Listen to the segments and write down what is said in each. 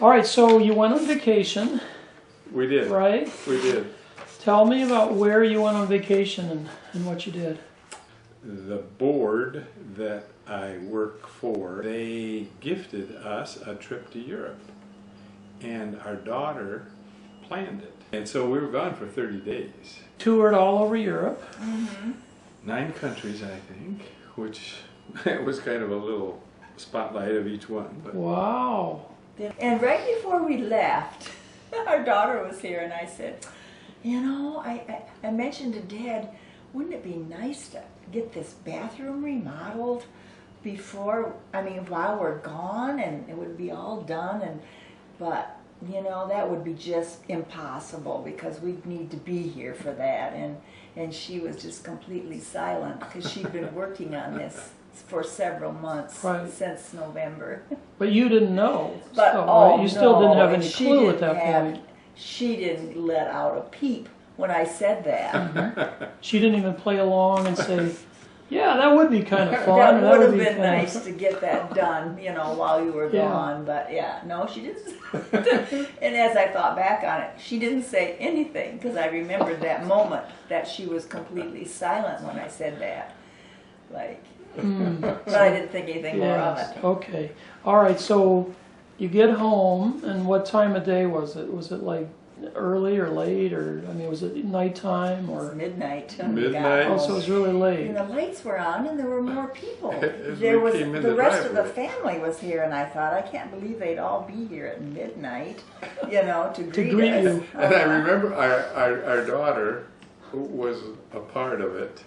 All right, so you went on vacation. We did. Right? We did. Tell me about where you went on vacation and what you did. The board that I work for, they gifted us a trip to Europe. And our daughter planned it. And so we were gone for 30 days. Toured all over Europe. Mm-hmm. 9 countries, I think, which was kind of a little spotlight of each one. But Wow. And right before we left, our daughter was here and I said, you know, I mentioned to Dad, wouldn't it be nice to get this bathroom remodeled before, while we're gone, and it would be all done, but you know, that would be just impossible because we'd need to be here for that. And she was just completely silent because she'd been working on this for several months, right, since November. But you didn't know. But so, oh, right? You still no, didn't have any clue at that point. She didn't let out a peep when I said that. Mm-hmm. She didn't even play along and say, yeah, that would be kind of fun. That would have be been nice to get that done, you know, while you were gone. But yeah, no, she didn't. And as I thought back on it, she didn't say anything because I remembered that moment that she was completely silent when I said that. Like, but I didn't think anything more of it. Okay. All right, so you get home, and what time of day was it? Was it like early or late, or was it nighttime or? It was midnight. Midnight. Oh, so it was really late. And the lights were on, and there were more people. There was the rest of the family was here, and I thought, I can't believe they'd all be here at midnight, you know, to greet us. You. And I remember our daughter was a part of it,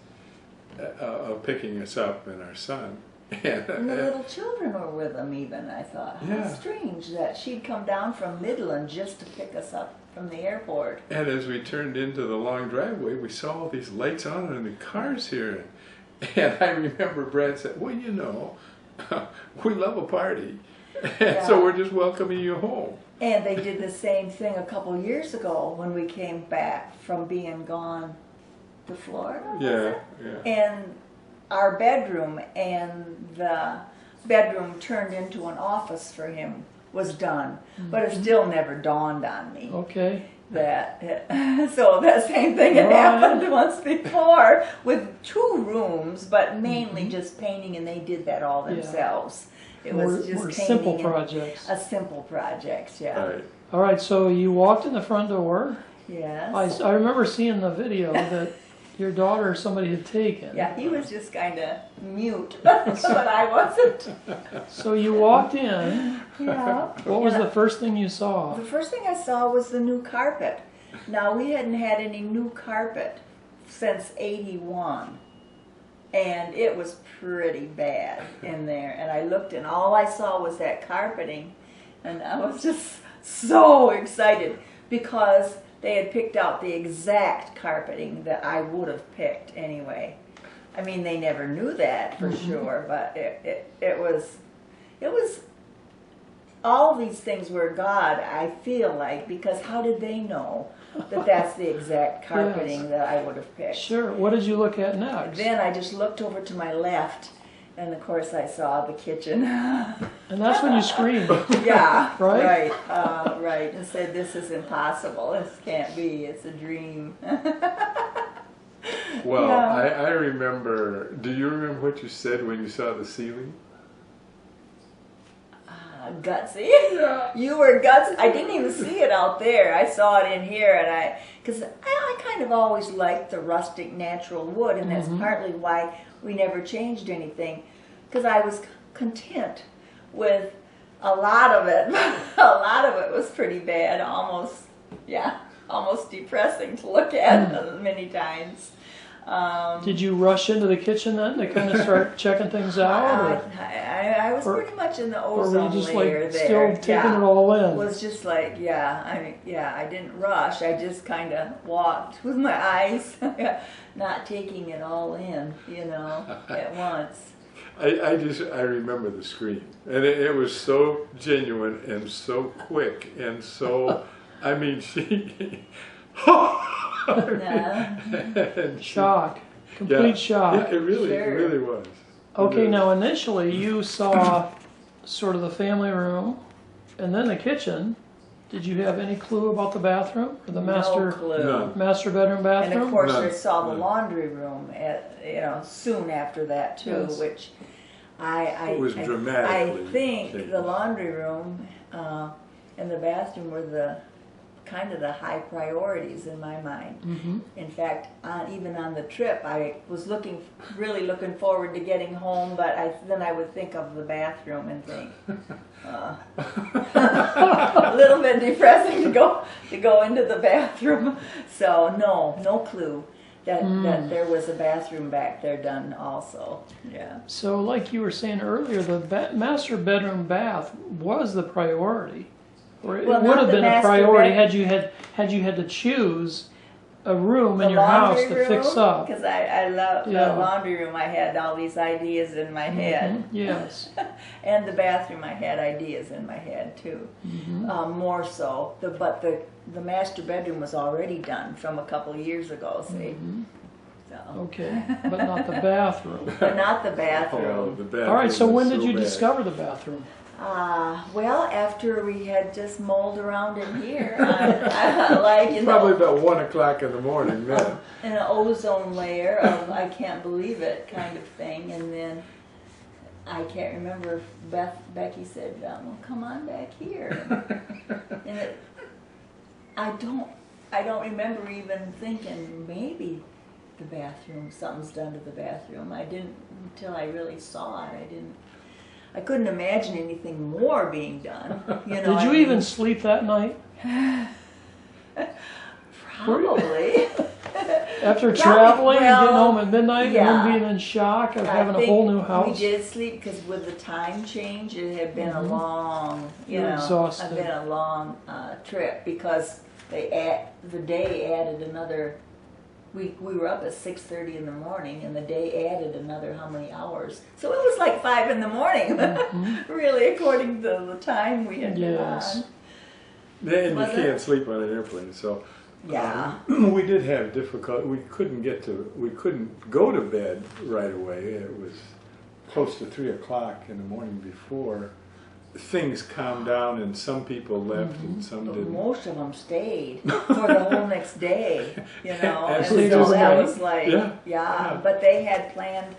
of picking us up, and our son. And the little children were with them even, I thought. Yeah. How strange that she'd come down from Midland just to pick us up from the airport. And as we turned into the long driveway, we saw all these lights on and the cars here. And I remember Brad said, well, you know, we love a party. Yeah. So we're just welcoming you home. And they did the same thing a couple years ago when we came back from being gone to Florida. Yeah. And our bedroom and the bedroom turned into an office for him was done, but it still never dawned on me. Okay. So that same thing had happened once before with 2 rooms, but mainly just painting, and they did that all themselves. It was just more painting. simple projects. A simple project, yeah. Right. All right, so you walked in the front door. Yes. I remember seeing the video that your daughter or somebody had taken. Yeah, he was just kind of mute, but I wasn't. So you walked in. Yeah. What was the first thing you saw? The first thing I saw was the new carpet. Now, we hadn't had any new carpet since '81, and it was pretty bad in there. And I looked, and all I saw was that carpeting, and I was just so excited because they had picked out the exact carpeting that I would have picked anyway. They never knew that for sure, but it was all these things were God, I feel like, because how did they know that that's the exact carpeting that I would have picked? Sure. What did you look at next? Then I just looked over to my left, and of course I saw the kitchen. And that's when you screamed. Yeah, right? Right, and said, this is impossible, this can't be, it's a dream. Well, Yeah. I remember, do you remember what you said when you saw the ceiling? Gutsy. Yeah. You were gutsy. I didn't even see it out there. I saw it in here, and because I kind of always liked the rustic natural wood, and that's partly why we never changed anything, because I was content with a lot of it. A lot of it was pretty bad, almost depressing to look at many times. Did you rush into the kitchen then to kind of start checking things out? I was pretty much in the ozone or were you just layer like there. still taking it all in? It was just like, I didn't rush. I just kind of walked with my eyes, not taking it all in, at once. I remember the scream, and it was so genuine and so quick and so, she... Shock. Complete shock. Yeah, it really was. Okay, now initially you saw sort of the family room, And then the kitchen. Did you have any clue about the bathroom or the No master clue. None. master bedroom And bathroom? of course, None. I saw the None. laundry room soon after that too, Yes. which I It was I dramatically think changed. the laundry room and the bathroom were the kind of the high priorities in my mind. Mm-hmm. In fact, even on the trip, I was really looking forward to getting home, but then I would think of the bathroom and think, a little bit depressing to go into the bathroom. So no clue that there was a bathroom back there done also. Yeah. So, like you were saying earlier, the master bedroom bath was the priority, or it Well, would not have the been a master priority bed- had you had to choose a room in your house to fix up. Because I love Yeah. the laundry room. I had all these ideas in my head. Mhm. Yes. And the bathroom, I had ideas in my head too. Mhm. More so, but the master bedroom was already done from a couple of years ago. See, Mhm. so. Okay, but not the bathroom. But not the Oh, bathroom. the bathroom All right. So was when did you bad. discover the bathroom? Well, after we had just mulled around in here, like Probably about 1 o'clock in the morning, then. an ozone layer of I can't believe it kind of thing, and then I can't remember if Becky said, well, come on back here. And I don't remember even thinking maybe the bathroom, something's done to the bathroom. I didn't until I really saw it. I couldn't imagine anything more being done. Did you even sleep that night? Probably. After Probably, traveling and getting well, home at midnight yeah. and then being in shock of I having a think whole new house? We did sleep because with the time change, it had been a long, You're exhausted. I've been a long trip because the day added another. We were up at 6:30 in the morning, and the day added another how many hours? So it was like 5 in the morning, really, according to the time we had been Yes. on. And you Was it? can't sleep on an airplane, so Yeah. we did have difficulty. We couldn't go to bed right away. It was close to 3 o'clock in the morning before things calmed down, and some people left and some But didn't. most of them stayed for the whole next day, And Absolutely. so that Right. was like, Yeah. yeah. But they had planned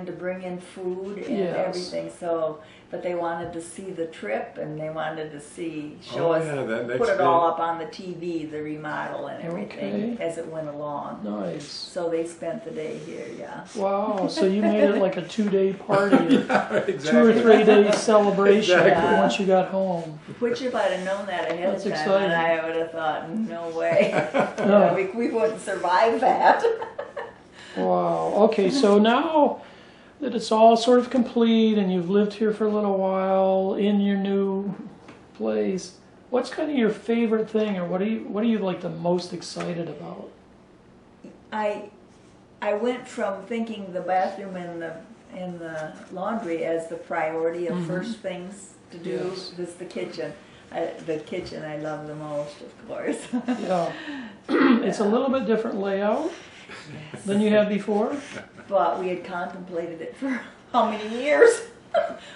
to bring in food and Yes. everything. So, but they wanted to see the trip, and they wanted to show Oh, us, yeah, that next put it day. all up on the TV, the remodel and everything Okay. as it went along. Nice. So they spent the day here, yeah. Wow. So you made it like a 2-day party, Yeah, exactly. 2 or 3 day celebration Exactly. once you got home. Which if I'd have known that ahead That's of time, exciting. I would have thought, no way. No. we wouldn't survive that. Wow. Okay, so now that it's all sort of complete and you've lived here for a little while in your new place, what's kind of your favorite thing, or what are you like the most excited about? I went from thinking the bathroom and the laundry as the priority of first things to do. Yes. This the kitchen. The kitchen I love the most, of course. Yeah. It's a little bit different layout than you had before. But we had contemplated it for how many years?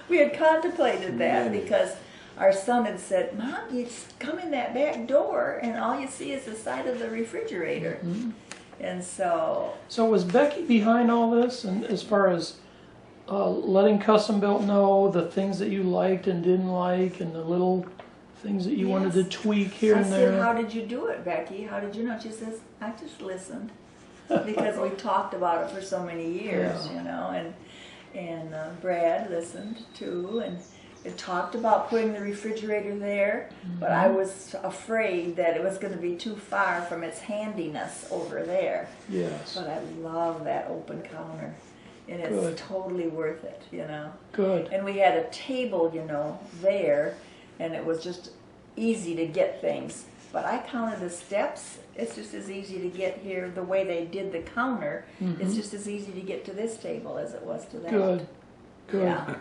We had contemplated that Many. because our son had said, Mom, you come in that back door and all you see is the side of the refrigerator. And so, So was Becky behind all this, and as far as letting Custom Built know the things that you liked and didn't like, and the little things that you wanted to Yes. tweak here I and said, there? how did you do it, Becky? How did you know? She says, I just listened. Because we talked about it for so many years, Yeah. and Brad listened too, and it talked about putting the refrigerator there, but I was afraid that it was going to be too far from its handiness over there. Yes. But I love that open counter, and it's Good. totally worth it, Good. And we had a table, there, and it was just easy to get things. But I counted the steps. It's just as easy to get here the way they did the counter. It's just as easy to get to this table as it was to that. Good. Good. Yeah.